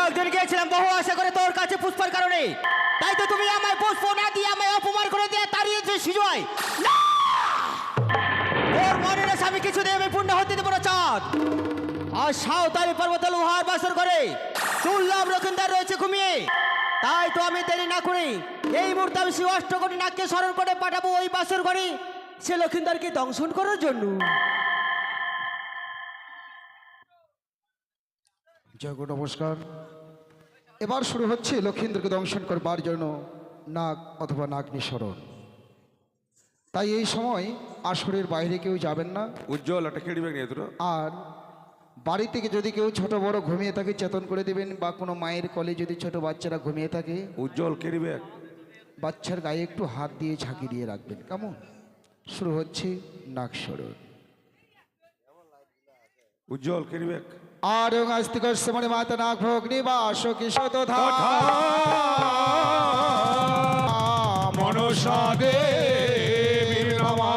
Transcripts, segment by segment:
একদিন গিয়েছিলাম বহু আশা করে তোর কাছে পুষ্পার কারণে, তাই তো তুমি আমায় পুষ্প না দিয়ে আমায় অপমান করে দিয়ে তাড়িয়েছে সুজয়। তোর মনের আশা আমি কিছু দিয়ে আমি পূর্ণ হতে দেবো না চাঁদ। আর সাঁওতালি পর্বত লোহার বাসর করে শুনলাম লক্ষিন্দার রয়েছে ঘুমিয়ে, তাই তো আমি দেরি না করি এই মুহূর্তে আমি সেই অষ্টকোটি নাককে স্মরণ করে পাঠাবো ওই বাসর ঘরে সে লক্ষিন্দারকে দংশন করার জন্য। জয় গো নমস্কার। এবার শুরু হচ্ছে লক্ষিন্দ্রকে দংশন করবার জন্য নাগ অথবা নাগনি স্মরণ। তাই এই সময় আসরের বাইরে কেউ যাবেন না। উজ্জ্বল একটা কেডি ব্যাগ নিয়ে তোরা। আর বাড়ি থেকে যদি কেউ ছোট বড় ঘুমিয়ে থাকে চেতন করে দেবেন, বা কোনো মায়ের কোলে যদি ছোট বাচ্চারা ঘুমিয়ে থাকে উজ্জ্বল কেডি ব্যাগ বাচ্চার গায়ে একটু হাত দিয়ে ঝাঁকি দিয়ে রাখবেন। কেমন? শুরু হচ্ছে নাগ স্মরণ। উজ্জ্বল কেডি ব্যাগ আর আস্তিকর সময় মাতা নাগ ভোগ নিবাস কিশোর মনসা দেবীর নামা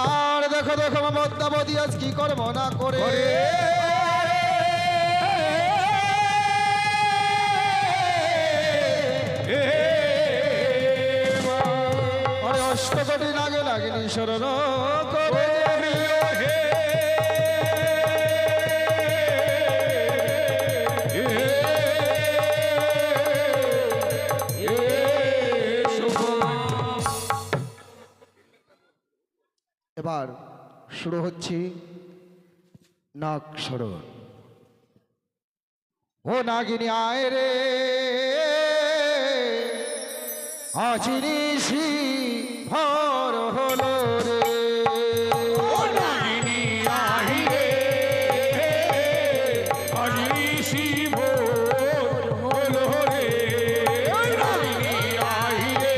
আর দেখো দেখো মমতাবতী আজ কি কর্ম না করে অষ্টকোটি নাগে নাগিনী শরণ করে এবার শুরু হচ্ছে নাগ স্মরণ। ও নাগিনী আয় রে আজ নিশি ভর হলো রে, ও নাগিনী আহি রে আজ নিশি ভোর হলো রে, ও নাগিনী আহি রে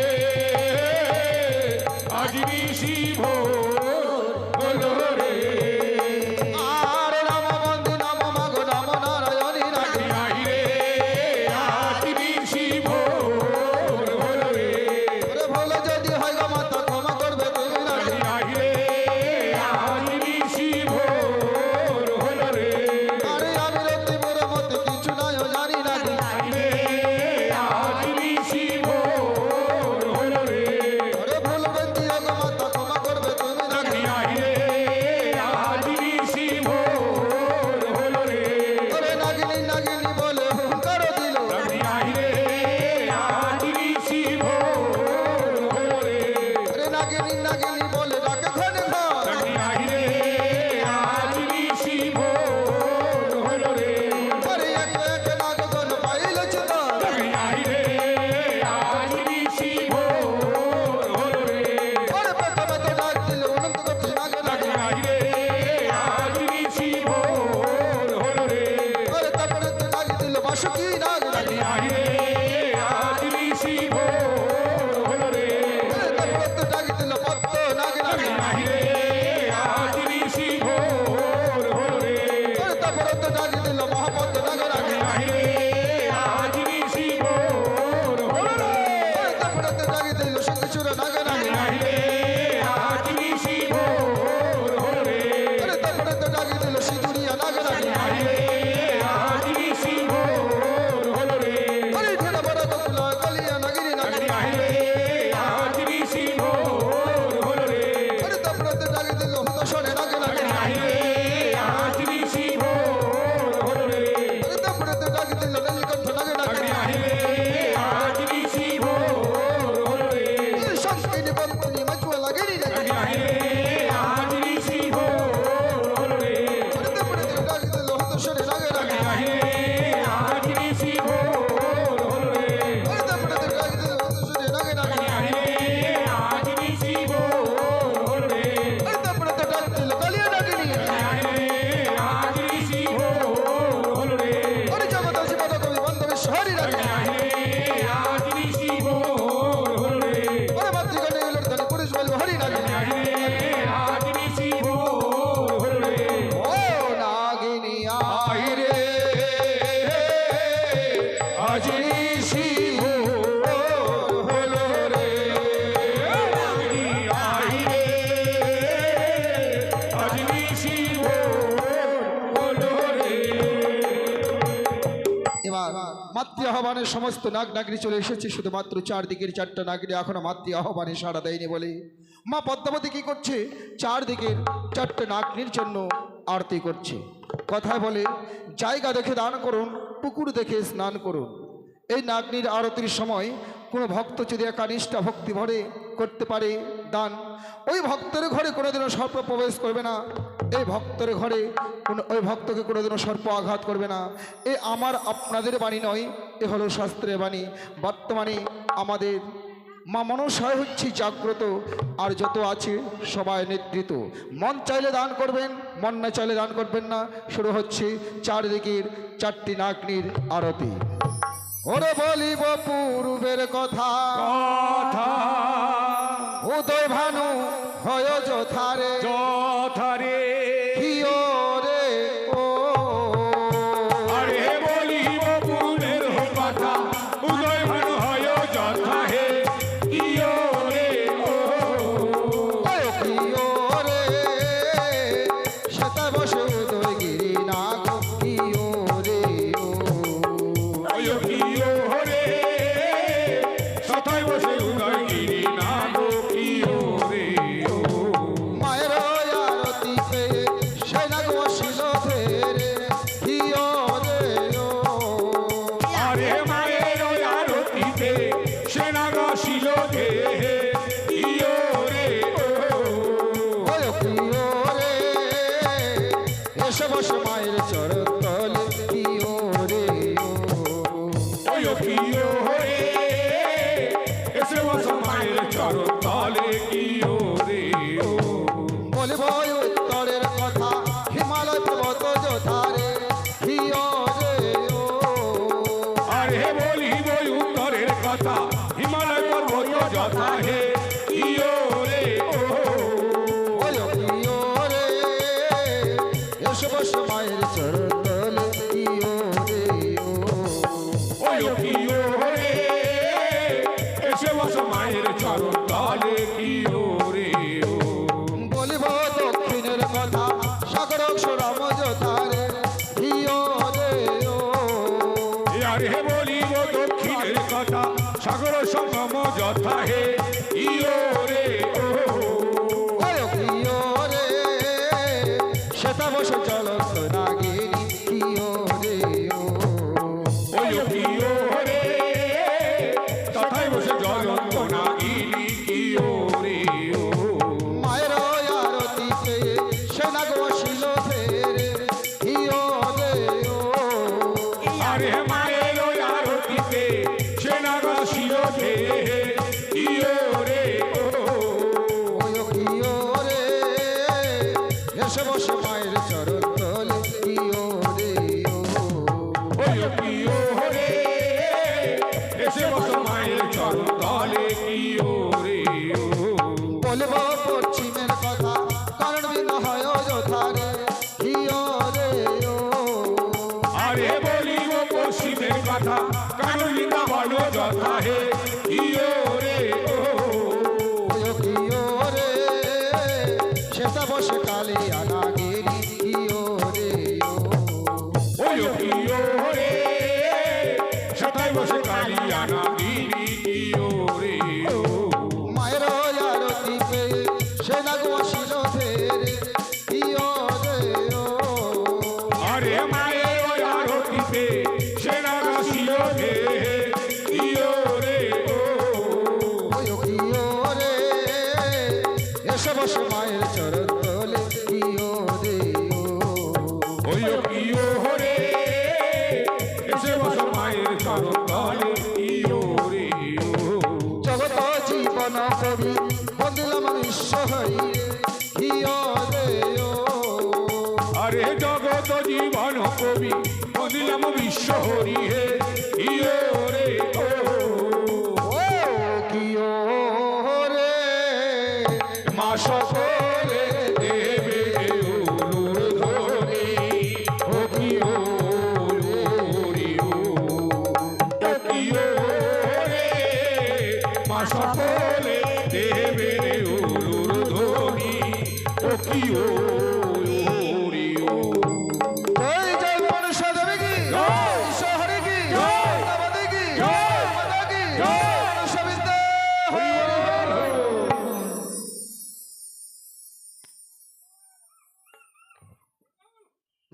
আজ নিশি ভোর হলো রে। আর রাম বন্দে নাম মাগো নাম নারায়ণী নাগিনী আহি রে আজ নিশি ভোর হলো রে, ওরে ভুলে যদি হয় গো মাতা ক্ষমা করবে তুমি নাগিনী আহি রে আজ নিশি ভোর হলো রে। আরে আমি রক্তি মোর মতে কিছু নাই ও জানি নাগিনী আজ নিশি ভোর হলো রে, ওরে ভুল বন্দি গো মাতা ক্ষমা করবে তুমি নাগিনী আজ নিশি ভোর হলো রে, ওরে নাগিনী নাগিনী বলে হুঙ্কার দিল আজ নিশি ভোর হলো রে, ওরে নাগিনী নাগিনী বলে ডাকে ঘরে ঘর আজ নিশি ভোর হলো রে, ওরে এক এক নাগগণ পাইল চিতর আজ নিশি ভোর হলো রে, ওরে প্রথমে তো ডাক দিল অনন্ত কোটি নাগে নাগে আজ নিশি ভোর হলো রে, ওরে তারপরে তো ডাক দিল বাসুকি নাগ নাগে আজ নিশি ভোর হলো রে, ওরে তারপরে তো ডাক দিল পদ্ম নাগে নাগে আজ নিশি ভোর হলো রে, ওরে তারপরে তো ডাক দিল মহাপদ্ম নাগে নাগে আজ নিশি ভোর হলো রে, ওরে তারপরে তো ডাক দিল শঙ্খচূড় নাগে নাগে আজ নিশি ভোর হলো রে, ওরে তারপরে তো ডাক দিল সিঁদুরিয়া নাগে নাগে আজ নিশি ভোর হলো রে, ওরে ঢেড়া বড় কপুলা কলিয়া নাগিনী নাগে আজ নিশি ভোর হলো রে, ওরে তারপরে তো ডাক দিল হতশনে নাগে নাগে আজ নিশি ভোর হলো রে, ওরে তারপরে তো ডাক দিল নীলকণ্ঠ নাগে নাগে আজ নিশি ভোর হলো রে, শঙ্কিনী পদ্মিনী মজুয়া লাগেনি নাগে আজ নিশি ভোর হলো রে, বিশি হলো রে। এবার মাতৃ আহ্বানের সমস্ত নাগ নাগরি চলে এসেছে, শুধুমাত্র চারদিকের চারটা নাগরি এখনো মাতৃ আহ্বানে সাড়া দেয়নি বলে মা পদ্মাবতী কি করছে, চারদিকের চারটে নাগরির জন্য আরতি করছে। কথায় বলে জায়গা দেখে দান করুন, পুকুর দেখে স্নান করুন। এই নাগনির আরতির সময় কোনো ভক্ত যদি একানিষ্ঠা ভক্তি ভরে করতে পারে দান, ওই ভক্তের ঘরে কোনোদিনও সর্প প্রবেশ করবে না, এই ভক্তের ঘরে ওই ভক্তকে কোনোদিনও সর্প আঘাত করবে না। এ আমার আপনাদের বাণী নয়, এ হলো শাস্ত্রের বাণী। বর্তমানে আমাদের মা মনসায় হচ্ছে জাগ্রত, আর যত আছে সবাই নেতৃত্ব। মন চাইলে দান করবেন, মন না চাইলে দান করবেন না। শুরু হচ্ছে চারদিকের চারটি নাগনির আরতি। ওরে বলিব পূর্বের কথা, কথা উদয় ভানু হয় যথারে যথারে হিও রে ও। আরে বলিব পূর্বের কথা, উদয় ভানু হয় যথা হে ইয়ো রে ও। হিও রে সেটা বসে উদয়গিরি নাগ হিও রে ও। ইয়ো রে সতাই বসে উদয়গিরি নাগ ইয়ো রে ও। মায়ের আরতি পেয়ে সে নাগ বসিল ফেরে হিও রে ও। আরে মায়ের আরতিতে সেনা গসিল হে ইয়ো রে ও। হিও রে এসে বসে মায়ের চরণ তলে হিও রে ও। ওয়ো কিয়ো রে এসে বসো মায়ের চরণ তলে কিয়ো রে ও। বলিব উত্তরের কথা, হিমালয় পর্বত যথারে হিও রে ও। আরে বলিব উত্তরের কথা, হিমালয় পর্বত যথা হে ইয়ো রে ও। হিও রে এসে বসে মায়ের চরণ তলে হিও রে ও। ওয়ো কিয়ো রে এসে বসো মায়ের চরণ তলে কিয়ো রে ও। বলিব দক্ষিণের কথা, সাগর রাম যথারে হিও রে ও। আরে বলিব দক্ষিণের কথা, সাগর সঙ্গম যথা হে ইয়ো রে ও। হিও রে সেটা বসে চলন্ত নাগিনী হিও রে ও। ওয়ো কিয়ো রে তথায় বসে জ্বলন্ত নাগিনী কিয়ো রে ও। মায়ের আরতি পেয়ে সে নাগ বসিল ফেরে হিও রে ও। আরে মায়ের আরতিতে সেনা গসিল হে ইয়ো রে ও। হিও রে এসে বসে মায়ের চরণ তলে হিও রে ও। ওয়ো কিয়ো রে এসে বসো মায়ের চরণ তলে কিয়ো রে ও। বলব পশ্চিমের কথা, কারণ বিঘ্ন হয় যথারে হিও রে ও। আরে বলিব পশ্চিমের কথা, কানুলিকা বলো যথা হে ইয়ো রে ও। হিও রে সেটা বসে কালী আনাগিরি হিও রে ও। ওয়ো কিয়ো রে সতাই বসে কালিয়া নাগিনী কিয়ো রে ও। মায়ের আরতি পেয়ে সে নাগ বসিল ফেরে হিও রে ও। আরে মায়ের আরতিতে সেনা গসিল হে ইয়ো রে ও। হিও রে এসে বসে মায়ের চরণ তলে হিও রে ও। ওয়ো কিয়ো রে এসে বসো মায়ের চরণ তলে ইয়ো রে ও। জগত জীবন কবি বন্দিলাম বিশ্ব হরি হিও রে ও। আরে জগত জীবন কবি বদিলাম বিশ্ব হরি হে ইয়ো রে ও। কিও রে মা সকলে দেবে উলুর ধরে ও কিয়ো রে ও। ও কিয়ো রে মা সকলে দেবে উলুর ধরি ও কিয়ো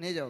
নিয়ে যাও